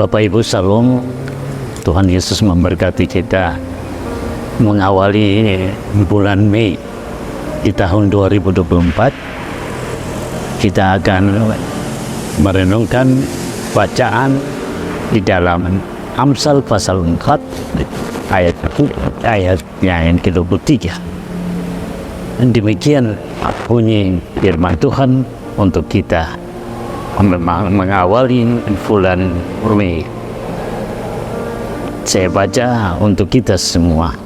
Bapak Ibu Salam, Tuhan Yesus memberkati kita mengawali bulan Mei di tahun 2024. Kita akan merenungkan bacaan di dalam Amsal pasal 4 ayatnya yang ke-23. Demikian bunyi firman Tuhan untuk kita mengawali bulan Mei. Saya baca untuk kita semua,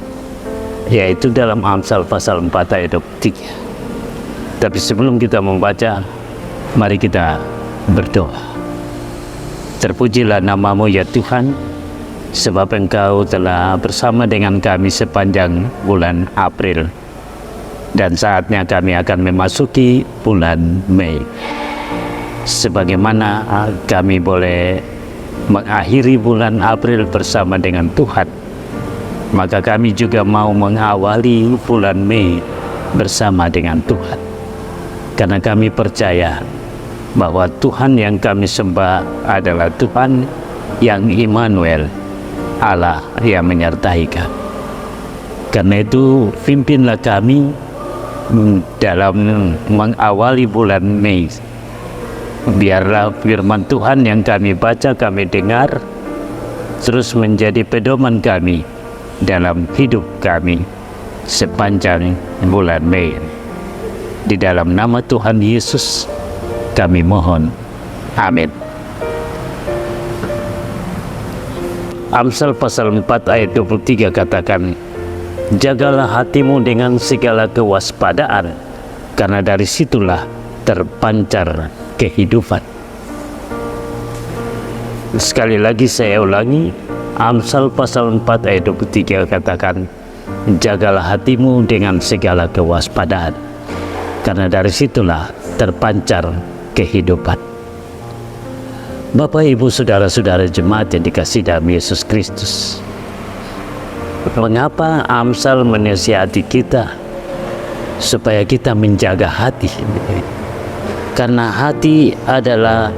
yaitu dalam Amsal pasal 4 ayat 23. Tapi sebelum kita membaca, mari kita berdoa. Terpujilah namamu ya Tuhan, sebab Engkau telah bersama dengan kami sepanjang bulan April, dan saatnya kami akan memasuki bulan Mei. Sebagaimana kami boleh mengakhiri bulan April bersama dengan Tuhan, maka kami juga mau mengawali bulan Mei bersama dengan Tuhan. Karena kami percaya bahwa Tuhan yang kami sembah adalah Tuhan yang Immanuel, Allah yang menyertai kami. Karena itu pimpinlah kami dalam mengawali bulan Mei. Biarlah firman Tuhan yang kami baca, kami dengar, terus menjadi pedoman kami dalam hidup kami sepanjang bulan Mei. Di dalam nama Tuhan Yesus kami mohon. Amin. Amsal pasal 4 ayat 23 katakan, jagalah hatimu dengan segala kewaspadaan, karena dari situlah terpancar kehidupan. Sekali lagi saya ulangi, Amsal pasal 4 ayat 23 katakan, jagalah hatimu dengan segala kewaspadaan, karena dari situlah terpancar kehidupan. Bapak, Ibu, Saudara-saudara jemaat yang dikasihi dalam Yesus Kristus, mengapa Amsal menasihati kita supaya kita menjaga hati? Karena hati adalah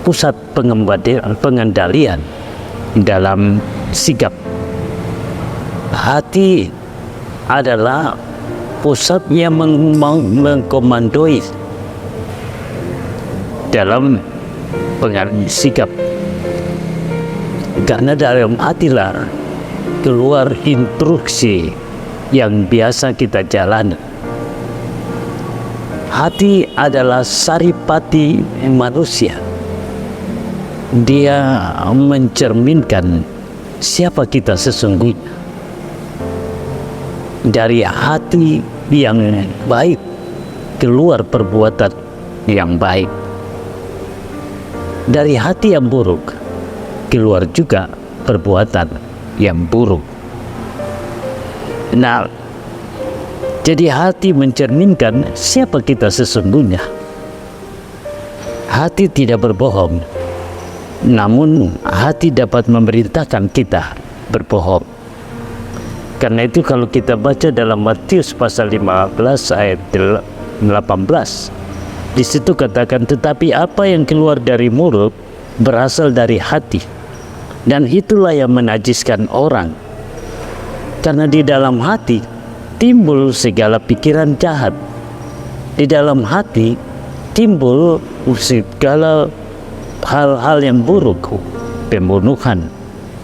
pusat pengendalian dalam sikap. Hati adalah pusat yang mengkomandoi dalam sikap. Karena dalam hatilah keluar instruksi yang biasa kita jalani. Hati adalah saripati manusia. Dia mencerminkan siapa kita sesungguhnya. Dari hati yang baik keluar perbuatan yang baik. Dari hati yang buruk keluar juga perbuatan yang buruk. Nah, jadi hati mencerminkan siapa kita sesungguhnya. Hati tidak berbohong, namun hati dapat memerintahkan kita berbohong. Karena itu kalau kita baca dalam Matius pasal 15 ayat 18, di situ katakan, tetapi apa yang keluar dari mulut berasal dari hati, dan itulah yang menajiskan orang. Karena di dalam hati timbul segala pikiran jahat. Di dalam hati timbul segala hal-hal yang buruk, pembunuhan,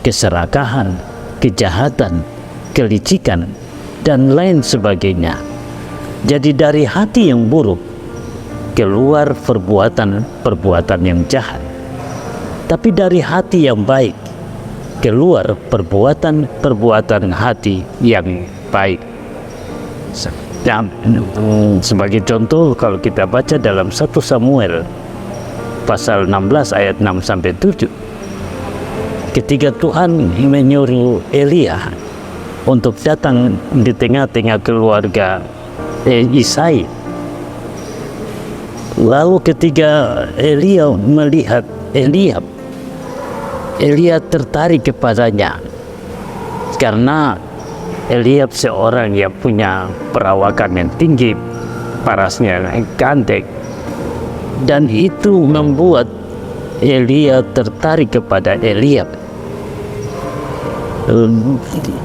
keserakahan, kejahatan, kelicikan, dan lain sebagainya. Jadi dari hati yang buruk keluar perbuatan yang jahat. Tapi dari hati yang baik keluar perbuatan hati yang baik. Sebagai contoh, kalau kita baca dalam 1 Samuel pasal 16 ayat 6-7, ketika Tuhan menyuruh Elia untuk datang di tengah-tengah keluarga Isai, lalu ketika Elia melihat Eliab, Elia tertarik kepadanya karena Eliab seorang yang punya perawakan yang tinggi, parasnya gandeng, dan itu membuat Elia tertarik kepada Eliab.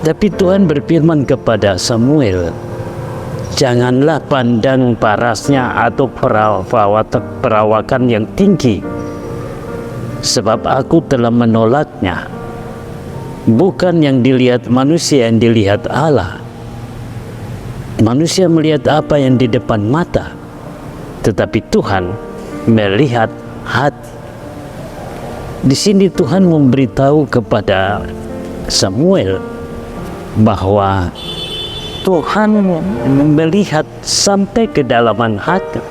Tapi Tuhan berfirman kepada Samuel, janganlah pandang parasnya atau perawakan yang tinggi, sebab aku telah menolaknya. Bukan yang dilihat manusia yang dilihat Allah. Manusia melihat apa yang di depan mata, tetapi Tuhan melihat hati. Di sini Tuhan memberitahu kepada Samuel bahwa Tuhan melihat sampai kedalaman hati,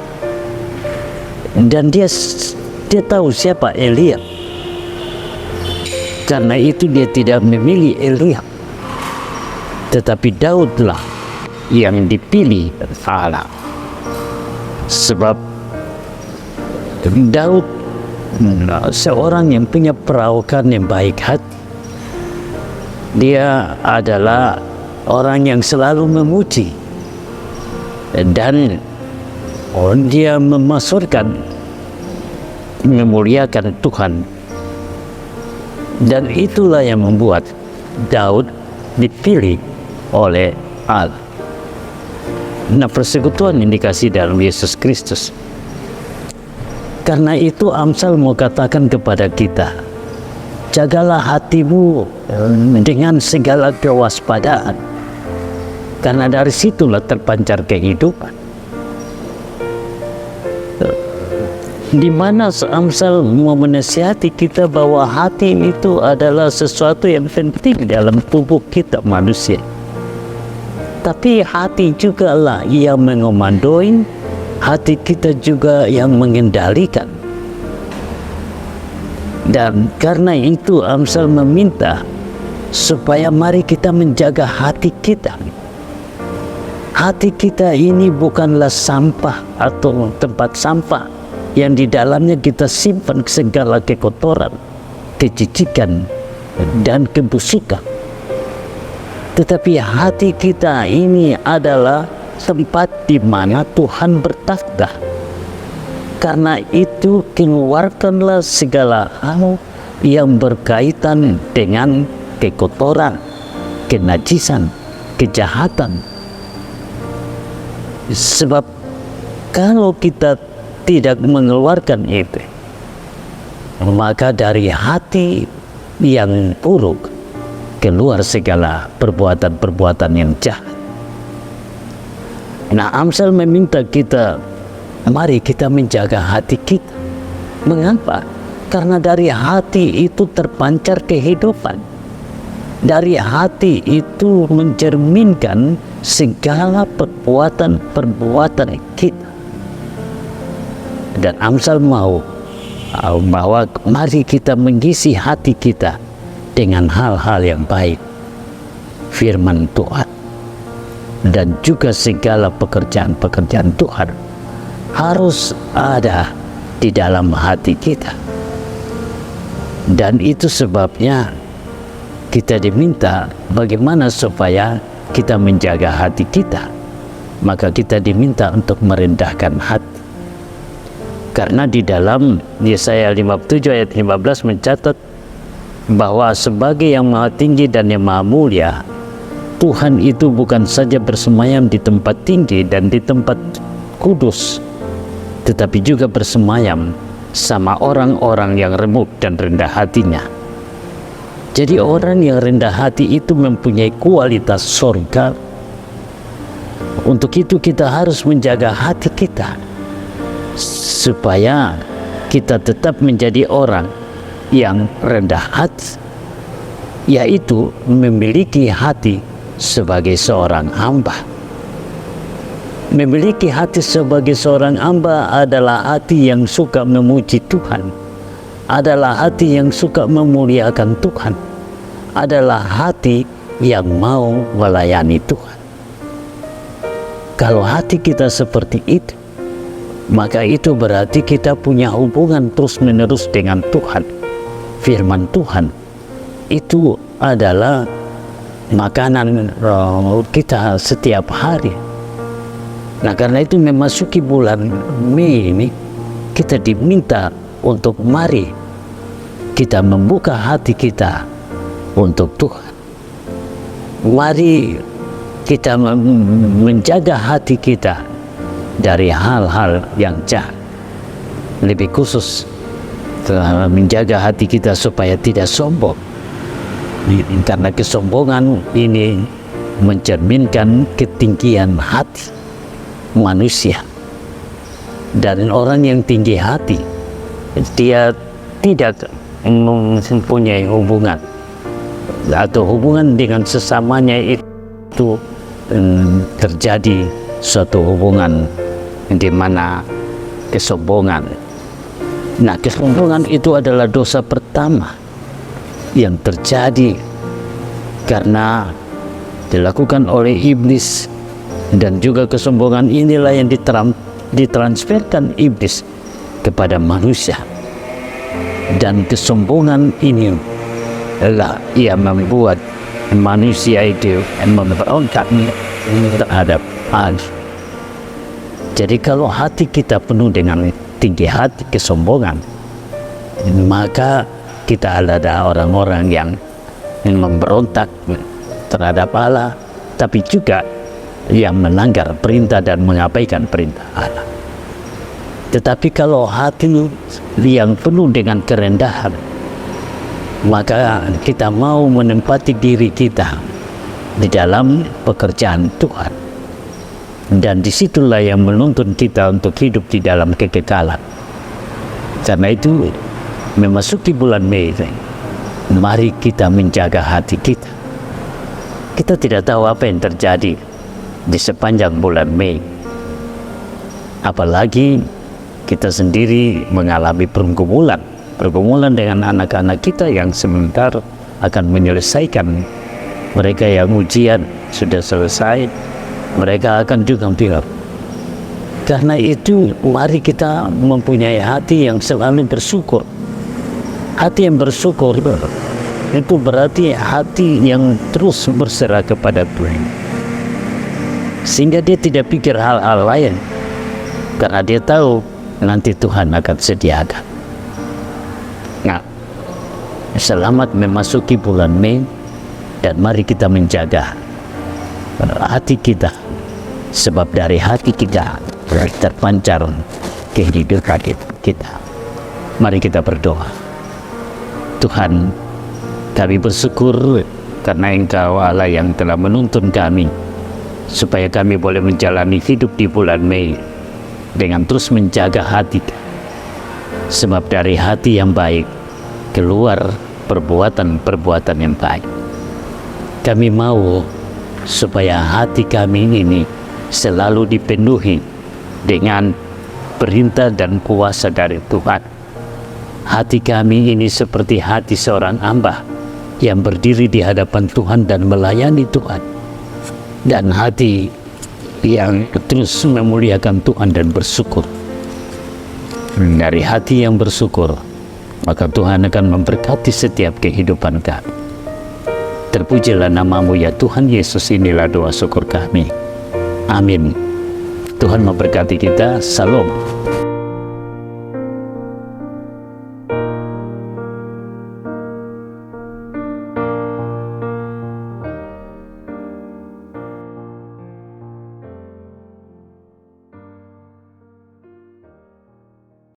dan dia tahu siapa Eliab. Karena itu dia tidak memilih Eliab, tetapi Daudlah yang dipilih Allah. Sebab Daud seorang yang punya perawakan yang baik hati. Dia adalah orang yang selalu memuji, dan dia memuliakan Tuhan. Dan itulah yang membuat Daud dipilih oleh Allah. Nah, persekutuan yang dikasih dalam Yesus Kristus. Karena itu Amsal mau katakan kepada kita, jagalah hatimu dengan segala kewaspadaan, karena dari situlah terpancar kehidupan. Di mana Amsal mau menasihati kita bahwa hati itu adalah sesuatu yang penting dalam tubuh kita manusia. Tapi hati juga lah yang mengomandoi, hati kita juga yang mengendalikan. Dan karena itu Amsal meminta supaya mari kita menjaga hati kita. Hati kita ini bukanlah sampah atau tempat sampah yang di dalamnya kita simpan segala kekotoran, kecicikan, dan kebusukan. Tetapi hati kita ini adalah tempat di mana Tuhan bertakhta. Karena itu keluarkanlah segala hal yang berkaitan dengan kekotoran, kenajisan, kejahatan. Sebab kalau kita tidak mengeluarkan itu, maka dari hati yang buruk keluar segala perbuatan-perbuatan yang jahat. Nah, Amsal meminta kita, mari kita menjaga hati kita. Mengapa? Karena dari hati itu terpancar kehidupan. Dari hati itu mencerminkan segala perbuatan-perbuatan kita. Dan Amsal mau bahwa mari kita mengisi hati kita dengan hal-hal yang baik, firman Tuhan, dan juga segala pekerjaan-pekerjaan Tuhan harus ada di dalam hati kita. Dan itu sebabnya kita diminta bagaimana supaya kita menjaga hati kita. Maka kita diminta untuk merendahkan hati. Karena di dalam Yesaya 57 ayat 15 mencatat bahwa sebagai yang maha tinggi dan yang maha mulia, Tuhan itu bukan saja bersemayam di tempat tinggi dan di tempat kudus, tetapi juga bersemayam sama orang-orang yang remuk dan rendah hatinya. Jadi orang yang rendah hati itu mempunyai kualitas surga. Untuk itu kita harus menjaga hati kita, supaya kita tetap menjadi orang yang rendah hati, yaitu memiliki hati sebagai seorang hamba. Memiliki hati sebagai seorang hamba adalah hati yang suka memuji Tuhan, adalah hati yang suka memuliakan Tuhan, adalah hati yang mau melayani Tuhan. Kalau hati kita seperti itu, maka itu berarti kita punya hubungan terus-menerus dengan Tuhan. Firman Tuhan itu adalah makanan kita setiap hari. Nah, karena itu memasuki bulan Mei ini, kita diminta untuk mari kita membuka hati kita untuk Tuhan. Mari kita menjaga hati kita dari hal-hal yang jahat. Lebih khusus menjaga hati kita supaya tidak sombong, karena kesombongan ini mencerminkan ketinggian hati manusia. Dan orang yang tinggi hati, dia tidak mempunyai hubungan atau hubungan dengan sesamanya, itu terjadi suatu hubungan di mana kesombongan. Nah, kesombongan itu adalah dosa pertama yang terjadi karena dilakukan oleh iblis, dan juga kesombongan inilah yang ditransferkan iblis kepada manusia. Dan kesombongan ini adalah ia membuat manusia itu memberontak terhadap Allah. Jadi kalau hati kita penuh dengan tinggi hati kesombongan, maka kita adalah orang-orang yang memberontak terhadap Allah, tapi juga yang melanggar perintah dan mengabaikan perintah Allah. Tetapi kalau hati yang penuh dengan kerendahan, maka kita mau menempati diri kita di dalam pekerjaan Tuhan, dan disitulah yang menuntun kita untuk hidup di dalam kekekalan. Karena itu, memasuki bulan Mei, mari kita menjaga hati kita. Kita tidak tahu apa yang terjadi di sepanjang bulan Mei, apalagi kita sendiri mengalami pergumulan dengan anak-anak kita yang sebentar akan menyelesaikan. Mereka yang ujian sudah selesai, mereka akan juga bilang. Karena itu, mari kita mempunyai hati yang selalu bersyukur. Hati yang bersyukur itu berarti hati yang terus berserah kepada Tuhan, sehingga dia tidak pikir hal-hal lain, karena dia tahu nanti Tuhan akan sediakan. Nah, selamat memasuki bulan Mei, dan mari kita menjaga hati kita, sebab dari hati kita terpancar kehidupan kita. Mari kita berdoa. Tuhan, kami bersyukur karena Engkau Allah yang telah menuntun kami supaya kami boleh menjalani hidup di bulan Mei dengan terus menjaga hati, sebab dari hati yang baik keluar perbuatan-perbuatan yang baik. Kami mau supaya hati kami ini selalu dipenuhi dengan perintah dan kuasa dari Tuhan. Hati kami ini seperti hati seorang hamba yang berdiri di hadapan Tuhan dan melayani Tuhan, dan hati yang terus memuliakan Tuhan dan bersyukur. Dari hati yang bersyukur, maka Tuhan akan memberkati setiap kehidupan kami. Terpujilah nama-Mu ya Tuhan Yesus. Inilah doa syukur kami. Amin. Tuhan memberkati kita. Salam.